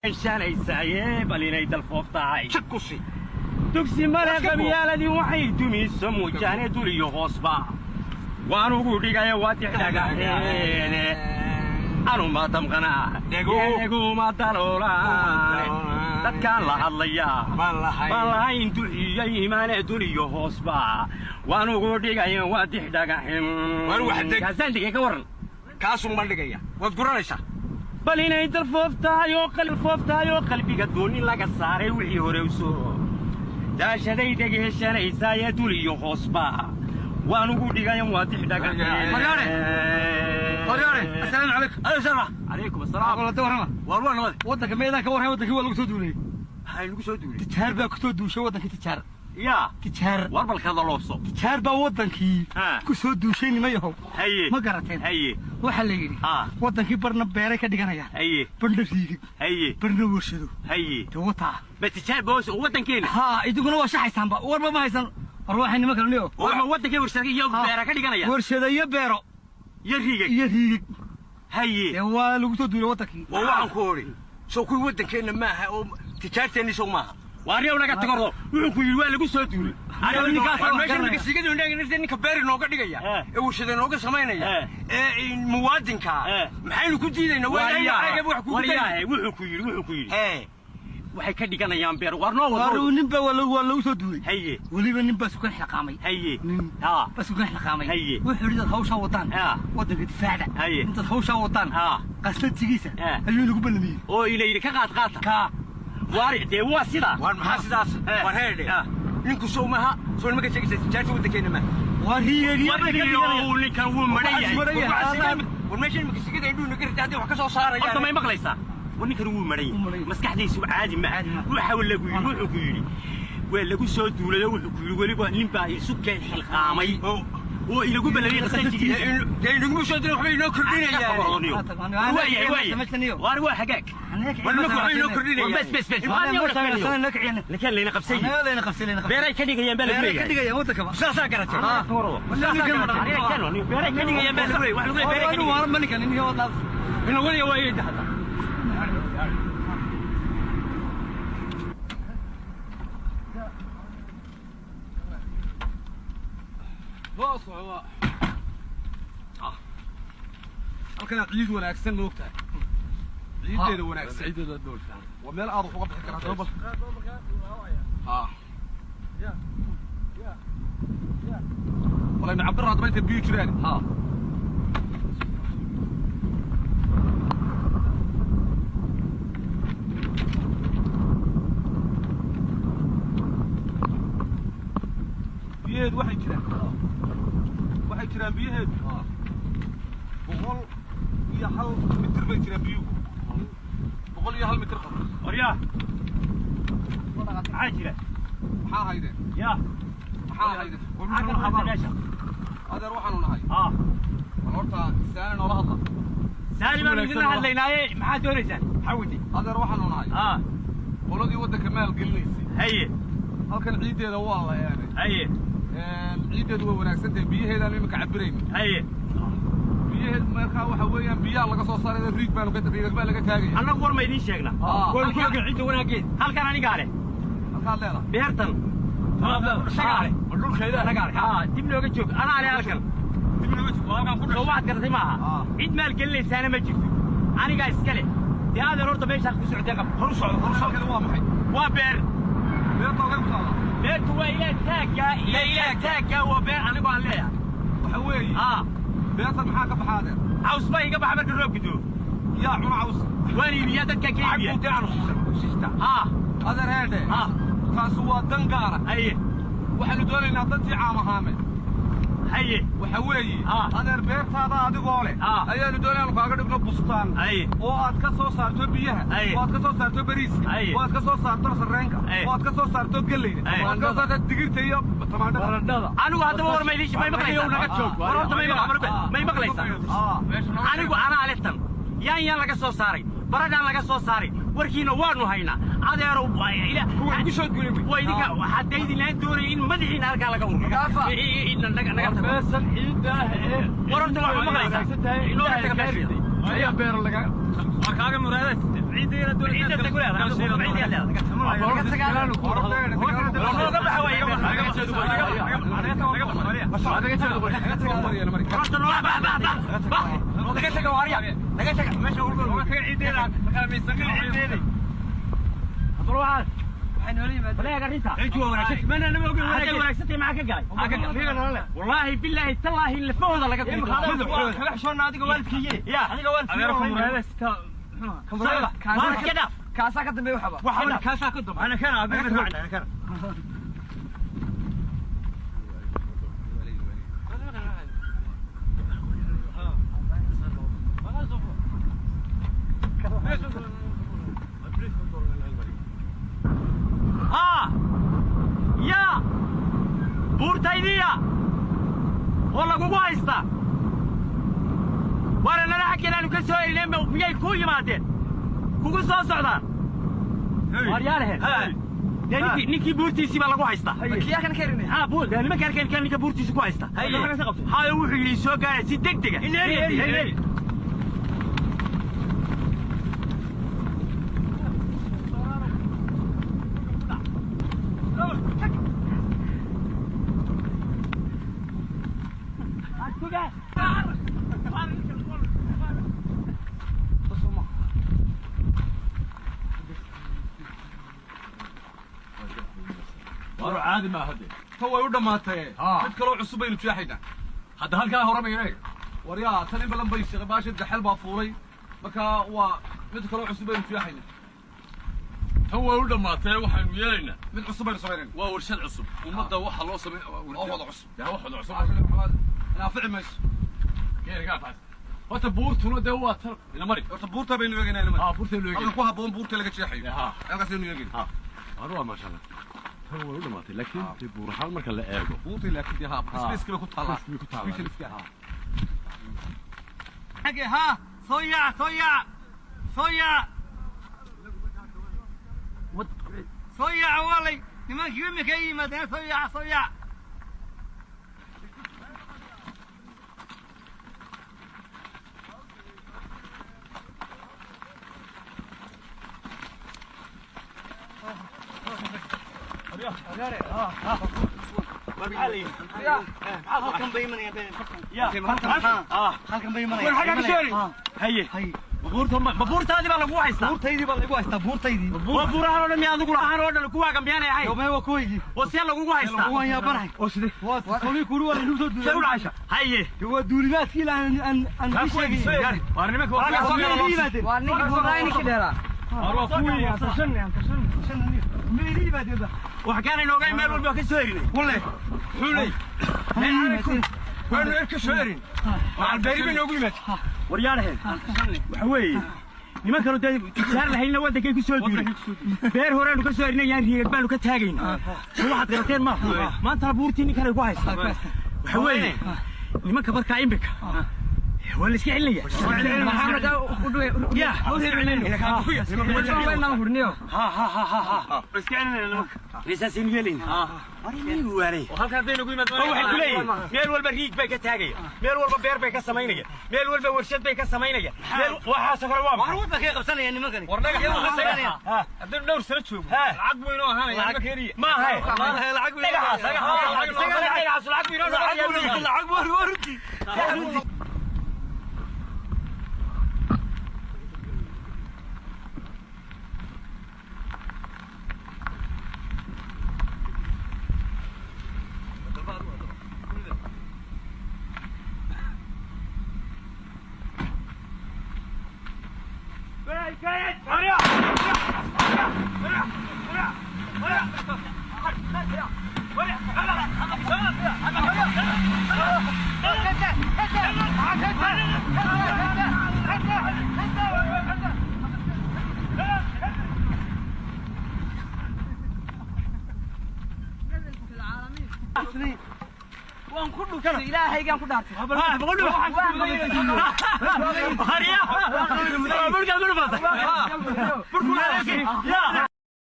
شانيسايه بلينay dalfooftahay shakusi dugsi male qabiyaaladii waxay dumiso muujane duliyo hoosba waan ugu dhigay waadixdhagaxeene anu ma damqana dhego ma daloola dadkaan la hadlaya wallahi duxiyay iimaane duliyo hoosba waan ugu dhigay waadixdhagaxeen waan waxday kaasaan dhigay ka waran kaasum ma dhigaya wad guranaysa بلينay dalfooftahay qalbiga doon in laga saaray wixii hore u soo daashaday dhageysanaysaa duliyo hoosba waan ugu dhigay waadixdhagaxeen Mariane assalaamu alaykum asalaam wala tawarama warwana wadanka meedan ka warhay wadanka waa lagu soo duulay hay lagu soo duulay tijaar baa ku soo duushay wadanka tijaar ya tijaar warbalkada looso tijaar baa wadankii ku soo duushay nimayahow haye ma garateen haye waxa la yiri wadankii barna beeray ka dhiganaya haye barna riigid haye barna warshado haye tawata ba tijaar boos wadankeena ha iduguna waa shaxaysan ba warba ma haysan warwaxay nima kale niyo warba wadankii warshado iyo beera ka dhiganaya warshado iyo beero iyo riigid haye waa lagu soo duulay wadankii waxaan ku hori soo ku wadankeena ma aha oo tijaarteeni soo maaha واريو naga tagoro wuxuu ku yiri waa lagu soo duulay aniga ninka sigadu ninka beeri nooga dhigaya ee warshada nooga sameynaya ee muwaadinka maxaynu ku diidayna waayahay wax ku diiday wuxuu ku yiri waxay ka dhiganayaan beer war noo wado ninba waa lagu soo duulay haye waliba ninba isku xilqaamay haye bas isku xilqaamay haye wuxuu yiri hawsha wadaan wadanka difaaca inta hawsha wadaan qasnatigiisa ayuu lagu ballamiyay oo ilaa ka qaata واري دي واسيدا وان محاسداس وان هيدي نينكو سو ماها سو نمك جيجس جاتو ودكينا ما ولي كان هو مريا والماشي نمك سيده يدو نغير تادي wax ka soo saaraya horta may maqlaysa wani kan uu mariyay maskaxdiisu caadi ma waxa uu lagu yiri wuxuu ku yiri waa lagu soo duulay wuxuu ku yiri waliba nin baa isu keen xilqaamay oo ilagu balay qasajii ee nagu soo diray waxay inoo kordhinayaan waa waa xagaag wana ku inoo kordhinayaan bas لكن لينا قبسين بيراي كدغيان بالغري كدغيان ودكا ساسا غراتay بيراي كدغيان بالغري wax lagu beeray كدغيان waa manikan in wada ina wali waa yeeda hada boos waa halkan ciid wanaagsan moogta ciideeda wanaagsan ciideeda doolta ومال أروح وقبل كنا نضرب والله من عبد الله ضربت البيوت جيراني بيهد واحد جيران بيهد بقول يا حل متر بيت جيران بيو بقول يا هل متر وريا عاجلة maxaa hayde يا maxaa hayde هذا روح أنا هاي horta سالم ولا هذا سالم من هالليناي ما حد يوريسان حودي هذا روح أنا هاي ولدي وده كمال قليسي هي halkan ciideeda waa la هي ciideedu waa wanaagsan biyaheeda aan imika cabirayn هي biyaheed marka waxa weeyaan biyaha laga soo saaray riig baan laga taagay annagu war ma idin sheegna war ku ciid wanaageed halkan aniga ale halkan leela beertan shaqaale dhulkeeda anaga ale dib looga joog ana ale halkan dib looga joog halkan ku soo waad gartay maaha cid maal gelinaysaana ma jirto aniga iskale diyaada horta meesha ku socday qab hor socdo waa maxay waa beer beerta lagu socdo beertu waa ilaa taaga waa beer anigu aan leeyahay waxa weeye beerta maxaa ka baxaadeen caws bay iga baxa marka roob gido yaa cuna caws waan iibiyaa dadka kaybiya adeer heedhe kaas waa dan gaara haye waxaanu doonaynaa dantii caamahaame haye waxa weeye adeer beertaada adigoo leh ayaanu doonaynaa kaaga dhigno bustaan oo aad ka soo saarto biyaha oo aad ka soo saarto bariiska oo aad ka soo saarto sarreenka oo aad ka soo saarto galleyda oo aad ka soo saarto digirta iyo tamaandhada anigu haddaba war ma idin may maqlaysaa naga joog war horta may maqlaysaa anigu anaa letan yaan laga soo saaray baradaan laga soo saaray warkiina waanu haynaa adeero ila ku soo gulay way idinka waxa idin doonay in madaxiina halka laga ururo naga meesan ciida waranta waxa maqlaysaa inoo taga meesha ayaa beer laga kaaga muraadada عيدنا دول عيدنا تقول يا والله بالله تالله اللي فوضى لك كاسا كدم وحبا كاسا كدم انا كان انا كان يا بورتايديا والله قوقو هايستا وانا لا حكي لانه كسوي لما مياي كو يمادين كوكو سو سocdaan waryaalahe ninkii buurtiisii baa lagu haystaa kiyaa kan keenay buul nima kan ninka buurtiisii ku haysta hayo wuxuu yiri soo gaaray si degdeg ah عادي ما هدي تو يودا ماتay mid kale cusub aynu jeexayna hadda halka hore meeray wariya tan balan bay shaqabaasha dhaxal baa fuulay marka waa mid kale cusub aynu jeexayna to yooda maatay waxaanu yeelayna mid cusub aynu sameeyna waa warshad cusub umada waxa loo sameeyo wada cusub waxa cusub ina ficmayso geeriga taas wata buurtuna de waa tar ila mari wata buurta baynu yeeganaa ila mari buurta loo yeeganaa ku haboon buurta laga jeexayo halkaas aynu yeeganaa waa ma sha Allah هو ولا ماتي لكن في بورحال مركا لا ايغو بوتي لكن دي ها سبيس كله كطالع سبيس فيها حاجه ها صويا صويا اولي لما يمك اي مدان صويا halkan bay imanayaan haye babuurtaadii baa lagu haystaa buurtaydii babuurahan oo dhan miyaa adigu lahaan oo dhan kuwaa gambiyaanay ahayd yomay waa kuwaygii oo see lagugu haystaa waan yaabanahay oo sidee waa soomii kuuri waa inuu soo duulay soo dhaasha haye waa duulimaadkii aan ku sheegay waa nimanka waa ninka buurayni ka dheeraa waa kuwii tashan ميلي بعد وحكينا انه جاي مال والبا كسيرين والله حولي وانا كسيرين مع البريب انه قيمت ورياله وحوي niman kale tijaar lahayna wadanka ku soo diiray beer hore anu ka soo irinay yaan riig baan ka taagayna waxaad qirateen ma maanta buurtii kale ku haysta waxa weeye nimanka barka imbika ولا اسكي عليا محمد يا وزير علينا والله هورنيو ها اسكي علينا ريساسين يلين اريني واري وهلka hadaynu ku imaado waxa ku leeyahay meel walba riig bay ka taagaya meel walba beer bay ka sameynaya meel walba warshad bay ka sameynaya meel waxa safar waa war wada ka qabsanaya nimankani warnaga ka qabsanaya hadii dhowr sano joogo lacag weyn oo ahaanaya lacag kariye ma hay lacag weyn lacag weyn وان كله كده إلهي كان كده بقول له هريا